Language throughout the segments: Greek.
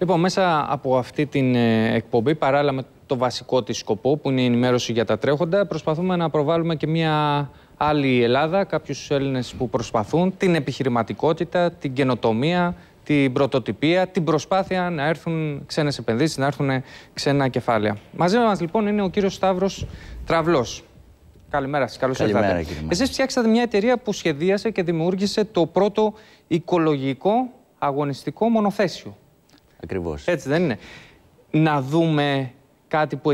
Λοιπόν, μέσα από αυτή την εκπομπή, παράλληλα με το βασικό της σκοπό, που είναι η ενημέρωση για τα τρέχοντα, προσπαθούμε να προβάλλουμε και μια άλλη Ελλάδα, κάποιους Έλληνες που προσπαθούν, την επιχειρηματικότητα, την καινοτομία, την πρωτοτυπία, την προσπάθεια να έρθουν ξένες επενδύσεις, να έρθουν ξένα κεφάλαια. Μαζί μας λοιπόν είναι ο κύριος Σταύρος Τραυλός. Καλημέρα σας, καλώς ήρθατε. Εσείς φτιάξατε μια εταιρεία που σχεδίασε και δημιούργησε το πρώτο οικολογικό αγωνιστικό μονοθέσιο. Ακριβώς. Έτσι δεν είναι? Να δούμε κάτι που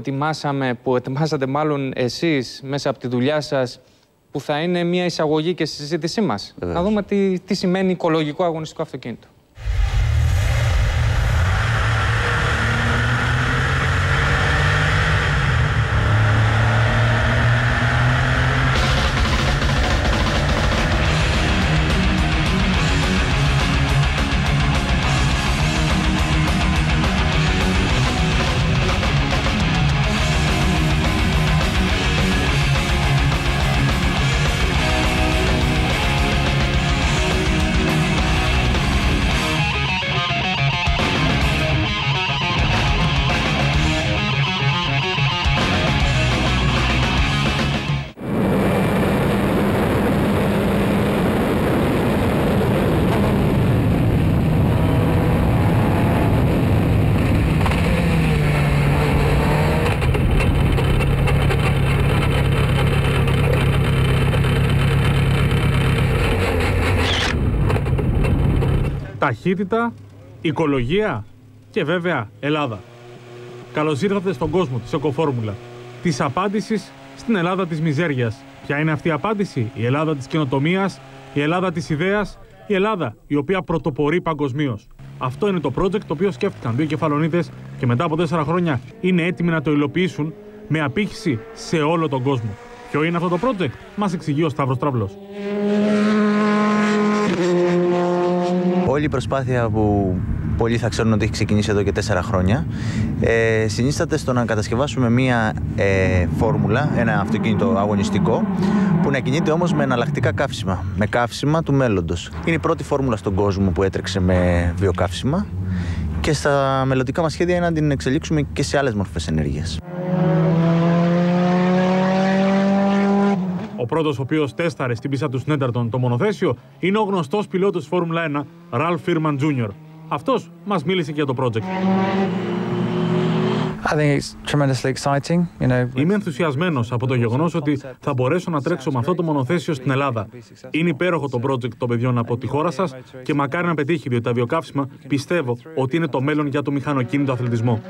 ετοιμάσατε μάλλον εσείς μέσα από τη δουλειά σας, που θα είναι μια εισαγωγή και στη συζήτησή μας. Βεβαίως. Να δούμε τι σημαίνει οικολογικό αγωνιστικό αυτοκίνητο. Ταχύτητα, οικολογία και βέβαια Ελλάδα. Καλώς ήρθατε στον κόσμο της Εκοφόρμουλα, της απάντησης στην Ελλάδα της μιζέριας. Ποια είναι αυτή η απάντηση? Η Ελλάδα της καινοτομίας, η Ελλάδα της ιδέας, η Ελλάδα η οποία πρωτοπορεί παγκοσμίως. Αυτό είναι το project το οποίο σκέφτηκαν δύο κεφαλονίτες και μετά από 4 χρόνια είναι έτοιμοι να το υλοποιήσουν με απήχηση σε όλο τον κόσμο. Ποιο είναι αυτό το project? Μας εξηγεί ο Σταύρος Τραυλός. Όλη η προσπάθεια που πολλοί θα ξέρουν ότι έχει ξεκινήσει εδώ και 4 χρόνια συνίσταται στο να κατασκευάσουμε μία φόρμουλα, ένα αυτοκίνητο αγωνιστικό που να κινείται όμως με εναλλακτικά καύσιμα, με καύσιμα του μέλλοντος. Είναι η πρώτη φόρμουλα στον κόσμο που έτρεξε με βιοκαύσιμα και στα μελλοντικά μας σχέδια είναι να την εξελίξουμε και σε άλλες μορφές ενέργειας. Ο πρώτος ο οποίος τέσταρε στην πίστα του Snetterton το μονοθέσιο είναι ο γνωστός πιλότος της Φόρμουλα 1, Ralph Firman Jr. Αυτός μας μίλησε και για το project. Είμαι ενθουσιασμένος από το γεγονός ότι θα μπορέσω να τρέξω με αυτό το μονοθέσιο στην Ελλάδα. Είναι υπέροχο το project των παιδιών από τη χώρα σας και μακάρι να πετύχει, διότι τα βιοκαύσιμα πιστεύω ότι είναι το μέλλον για το μηχανοκίνητο αθλητισμό.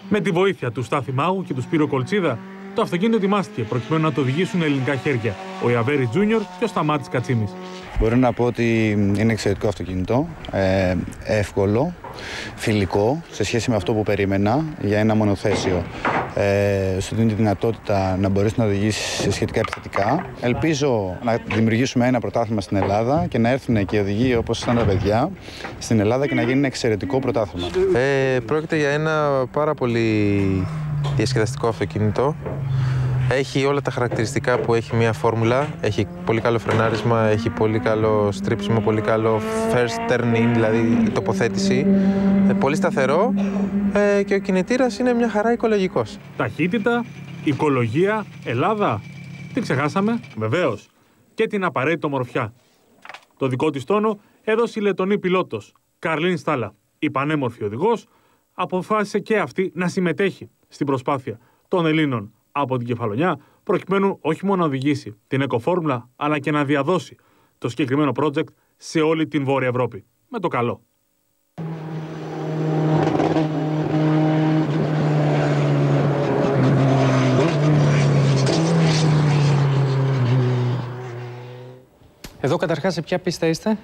Με τη βοήθεια του Στάθη Μάγου και του Σπύρο Κολτσίδα, το αυτοκίνητο ετοιμάστηκε προκειμένου να το οδηγήσουν ελληνικά χέρια, ο Ιαβέρης Τζούνιορ και ο Σταμάτης Κατσίμης. Μπορώ να πω ότι είναι εξαιρετικό αυτοκίνητο, εύκολο, φιλικό σε σχέση με αυτό που περίμενα για ένα μονοθέσιο. Σου δίνει τη δυνατότητα να μπορείς να οδηγήσεις σχετικά επιθετικά. Ελπίζω να δημιουργήσουμε ένα πρωτάθλημα στην Ελλάδα και να έρθουν και οι οδηγοί όπως σαν τα παιδιά στην Ελλάδα και να γίνει ένα εξαιρετικό πρωτάθλημα. Πρόκειται για ένα πάρα πολύ διασκεδαστικό αυτοκίνητο. Έχει όλα τα χαρακτηριστικά που έχει μια φόρμουλα. Έχει πολύ καλό φρενάρισμα, έχει πολύ καλό στρίψιμο, πολύ καλό first turn-in, δηλαδή η τοποθέτηση. Πολύ σταθερό και ο κινητήρας είναι μια χαρά οικολογικός. Ταχύτητα, οικολογία, Ελλάδα. Τι ξεχάσαμε? Βεβαίως. Και την απαραίτητη ομορφιά. Το δικό της τόνο έδωσε η Λετονή πιλότος, Καρλίν Στάλα. Η πανέμορφη οδηγός αποφάσισε και αυτή να συμμετέχει στην προσπάθεια των Ελλήνων από την Κεφαλονιά, προκειμένου όχι μόνο να οδηγήσει την Εκοφόρμουλα, αλλά και να διαδώσει το συγκεκριμένο project σε όλη την Βόρεια Ευρώπη. Με το καλό. Εδώ καταρχάς σε ποια πίστα είστε?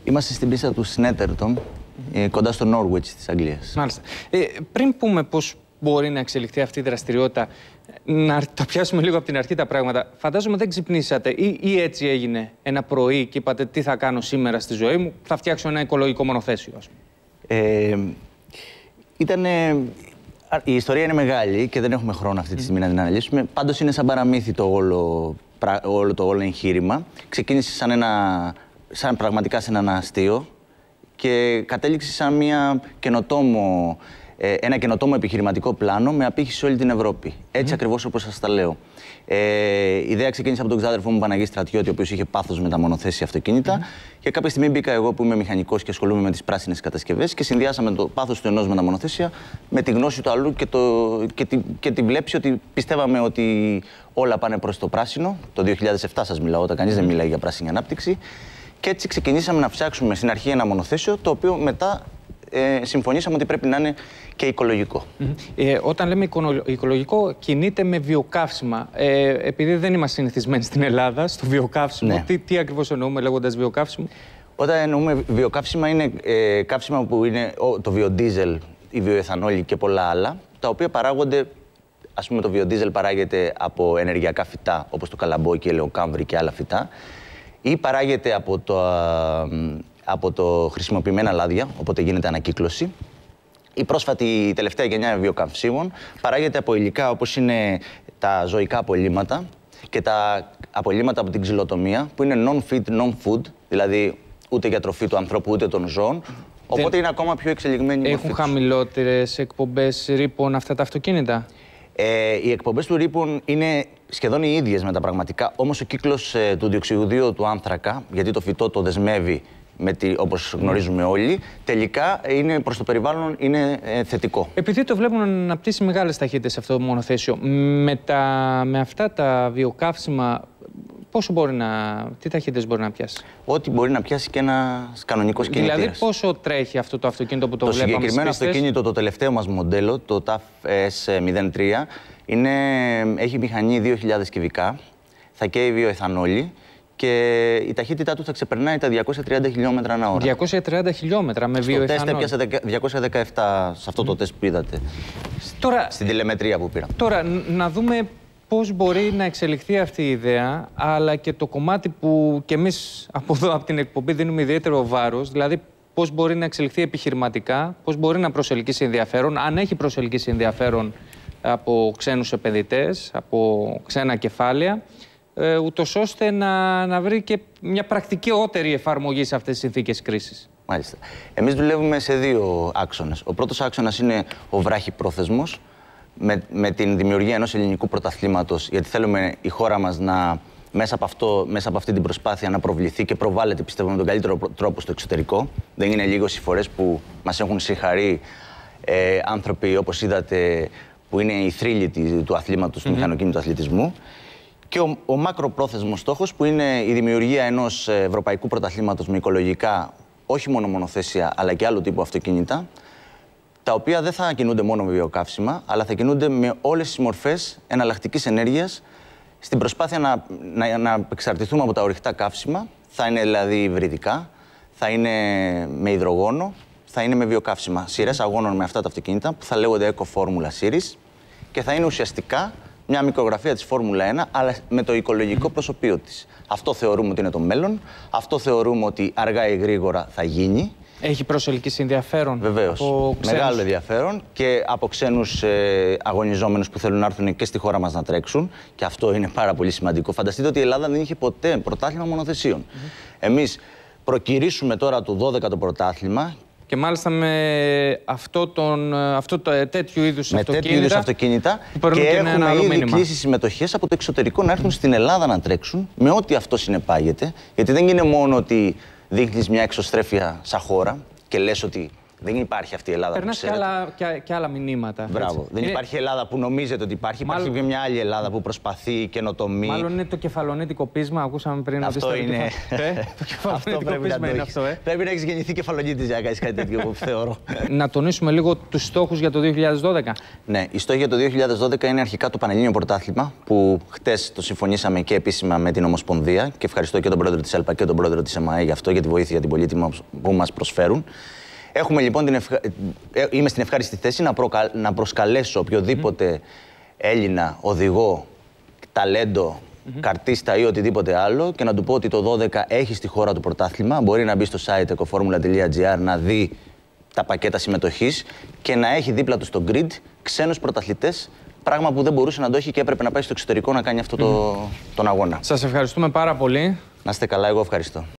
Είμαστε στην πίστα του Snetterton, κοντά στο Norwich της Αγγλίας. Μάλιστα. Πριν πούμε πώς μπορεί να εξελιχθεί αυτή η δραστηριότητα, να τα πιάσουμε λίγο από την αρχή τα πράγματα. Φαντάζομαι δεν ξυπνήσατε ή έτσι έγινε ένα πρωί και είπατε τι θα κάνω σήμερα στη ζωή μου, θα φτιάξω ένα οικολογικό μονοθέσιο, ας πούμε. Η ιστορία είναι μεγάλη και δεν έχουμε χρόνο αυτή τη στιγμή να την αναλύσουμε. Πάντως είναι σαν παραμύθι το όλο εγχείρημα. Ξεκίνησε σαν πραγματικά σε έναν αστείο και κατέληξε σαν ένα καινοτόμο επιχειρηματικό πλάνο με απήχηση σε όλη την Ευρώπη. Έτσι ακριβώς όπως σας τα λέω. Η ιδέα ξεκίνησε από τον ξάδερφό μου Παναγί Στρατιώτη, ο οποίος είχε πάθος με τα μονοθέσια αυτοκίνητα. Και κάποια στιγμή μπήκα εγώ που είμαι μηχανικός και ασχολούμαι με τις πράσινες κατασκευές και συνδυάσαμε το πάθος του ενός με τα μονοθέσια με τη γνώση του αλλού και τη βλέψη ότι πιστεύαμε ότι όλα πάνε προς το πράσινο. Το 2007 σας μιλάω, όταν κανείς δεν μιλάει για πράσινη ανάπτυξη. Και έτσι ξεκινήσαμε να ψάξουμε στην αρχή ένα μονοθέσιο, το οποίο μετά συμφωνήσαμε ότι πρέπει να είναι και οικολογικό. Όταν λέμε οικολογικό, κινείται με βιοκαύσιμα. Επειδή δεν είμαστε συνηθισμένοι στην Ελλάδα στο βιοκαύσιμο, τι ακριβώς εννοούμε λέγοντας βιοκαύσιμο? Όταν εννοούμε βιοκαύσιμα, είναι καύσιμα που είναι το βιοντίζελ, η βιοεθανόλη και πολλά άλλα, τα οποία παράγονται. Ας πούμε, το βιοντίζελ παράγεται από ενεργειακά φυτά, όπως το καλαμπόκι, ελαιοκάμβρη και άλλα φυτά, ή παράγεται από το χρησιμοποιημένα λάδια, οπότε γίνεται ανακύκλωση. Η τελευταία γενιά βιοκαυσίμων παράγεται από υλικά όπως είναι τα ζωικά απολύματα και τα απολύματα από την ξυλοτομία, που είναι non-feed, non-food, δηλαδή ούτε για τροφή του ανθρώπου ούτε των ζώων. Οπότε είναι ακόμα πιο εξελιγμένη η μορφή τους. Έχουν χαμηλότερες εκπομπές ρήπων αυτά τα αυτοκίνητα? Οι εκπομπές του ρήπων είναι σχεδόν οι ίδιες με τα πραγματικά, όμως ο κύκλος του διοξιδίου του άνθρακα, γιατί το φυτό το δεσμεύει, όπως γνωρίζουμε όλοι, τελικά είναι προς το περιβάλλον είναι θετικό. Επειδή το βλέπουμε να αναπτύσσει μεγάλες ταχύτητες αυτό το μονοθέσιο, με αυτά τα βιοκαύσιμα, τι ταχύτητες μπορεί να πιάσει? Ό,τι μπορεί να πιάσει και ένας κανονικός κινητήρας. Δηλαδή πόσο τρέχει αυτό το αυτοκίνητο που το βλέπαμε στις πίστες? Το συγκεκριμένο αυτοκίνητο, το τελευταίο μας μοντέλο, το TAF S03, έχει μηχανή 2.000 κυβικά, θα καίει βιοεθανόλη και η ταχύτητά του θα ξεπερνάει τα 230 χιλιόμετρα ανά ώρα. 230 χιλιόμετρα με βιοεθανόλη. Στο τεστ έπιασε 217 σε αυτό το τεστ που είδατε. Τώρα, στην τηλεμετρία που πήρα. Τώρα, να δούμε πώς μπορεί να εξελιχθεί αυτή η ιδέα, αλλά και το κομμάτι που κι εμείς από εδώ, από την εκπομπή, δίνουμε ιδιαίτερο βάρος, δηλαδή πώς μπορεί να εξελιχθεί επιχειρηματικά, πώς μπορεί να προσελκύσει ενδιαφέρον, αν έχει προσελκύσει ενδιαφέρον από ξένους επενδυτές, από ξένα κεφάλαια, ούτως ώστε να βρει και μια πρακτικότερη εφαρμογή σε αυτές τις συνθήκες κρίσης. Μάλιστα. Εμείς δουλεύουμε σε δύο άξονες. Ο πρώτος άξονας είναι ο βράχυπρόθεσμος, με την δημιουργία ενός ελληνικού πρωταθλήματος, γιατί θέλουμε η χώρα μας μέσα από αυτή την προσπάθεια να προβληθεί και προβάλλεται, πιστεύω, με τον καλύτερο τρόπο στο εξωτερικό. Δεν είναι λίγες οι φορές που μας έχουν συγχαρεί άνθρωποι, όπως είδατε, που είναι οι θρύλοι του αθλήματος, του μηχανοκίνητου αθλητισμού. Και ο μακροπρόθεσμος στόχος, που είναι η δημιουργία ενός ευρωπαϊκού πρωταθλήματος με οικολογικά, όχι μόνο μονοθέσια, αλλά και άλλου τύπου αυτοκίνητα, τα οποία δεν θα κινούνται μόνο με βιοκαύσιμα, αλλά θα κινούνται με όλες τις μορφές εναλλακτικής ενέργειας, στην προσπάθεια να εξαρτηθούμε από τα ορυκτά καύσιμα. Θα είναι δηλαδή υβριδικά, θα είναι με υδρογόνο, θα είναι με βιοκαύσιμα. Σειρές αγώνων με αυτά τα αυτοκίνητα που θα λέγονται Eco Formula Series και θα είναι ουσιαστικά μια μικρογραφία της Φόρμουλα 1, αλλά με το οικολογικό προσωπείο της. Αυτό θεωρούμε ότι είναι το μέλλον, αυτό θεωρούμε ότι αργά ή γρήγορα θα γίνει. Έχει προσελκύσει ενδιαφέρον? Βεβαίως. Μεγάλο ενδιαφέρον και από ξένους αγωνιζόμενους που θέλουν να έρθουν και στη χώρα μας να τρέξουν. Και αυτό είναι πάρα πολύ σημαντικό. Φανταστείτε ότι η Ελλάδα δεν είχε ποτέ πρωτάθλημα μονοθεσίων. Εμείς προκηρύσουμε τώρα το 12ο πρωτάθλημα. Και μάλιστα με τέτοιου είδους αυτοκίνητα και έχουμε ήδη κλείσει συμμετοχές από το εξωτερικό να έρθουν στην Ελλάδα να τρέξουν με ό,τι αυτό συνεπάγεται. Γιατί δεν είναι μόνο ότι δείχνεις μια εξωστρέφεια σαν χώρα και λες ότι δεν υπάρχει αυτή η Ελλάδα που ξέρετε. Περνάς και άλλα μηνύματα. Μπράβο. Δεν υπάρχει Ελλάδα που νομίζετε ότι υπάρχει. Υπάρχει και μια άλλη Ελλάδα που προσπαθεί, καινοτομεί. Μάλλον είναι το κεφαλονίτικο πείσμα. Ακούσαμε πριν. Αυτό είναι. Το κεφαλονίτικο πείσμα είναι αυτό. Πρέπει να έχεις γεννηθεί κεφαλονίτης για να κάνεις κάτι τέτοιο, θεωρώ. Να τονίσουμε λίγο τους στόχους για το 2012. Ναι, οι στόχοι για το 2012 είναι αρχικά το Πανελλήνιο Πρωτάθλημα, που χτες το συμφωνήσαμε και επίσημα με την Ομοσπονδία. Και ευχαριστώ και τον πρόεδρο της ΕΛΠΑ και τον πρόεδρο της ΕΜΑΕ για αυτό, για τη βοήθεια την πολύτιμη που μας προσφέρουν. Έχουμε λοιπόν είμαι στην ευχάριστη θέση να προσκαλέσω οποιοδήποτε Έλληνα, οδηγό, ταλέντο, καρτίστα ή οτιδήποτε άλλο και να του πω ότι το 12 έχει στη χώρα του πρωτάθλημα. Μπορεί να μπει στο site ecoformula.gr να δει τα πακέτα συμμετοχής και να έχει δίπλα του στο grid ξένους πρωταθλητές, πράγμα που δεν μπορούσε να το έχει και έπρεπε να πάει στο εξωτερικό να κάνει αυτό τον αγώνα. Σας ευχαριστούμε πάρα πολύ. Να είστε καλά, εγώ ευχαριστώ.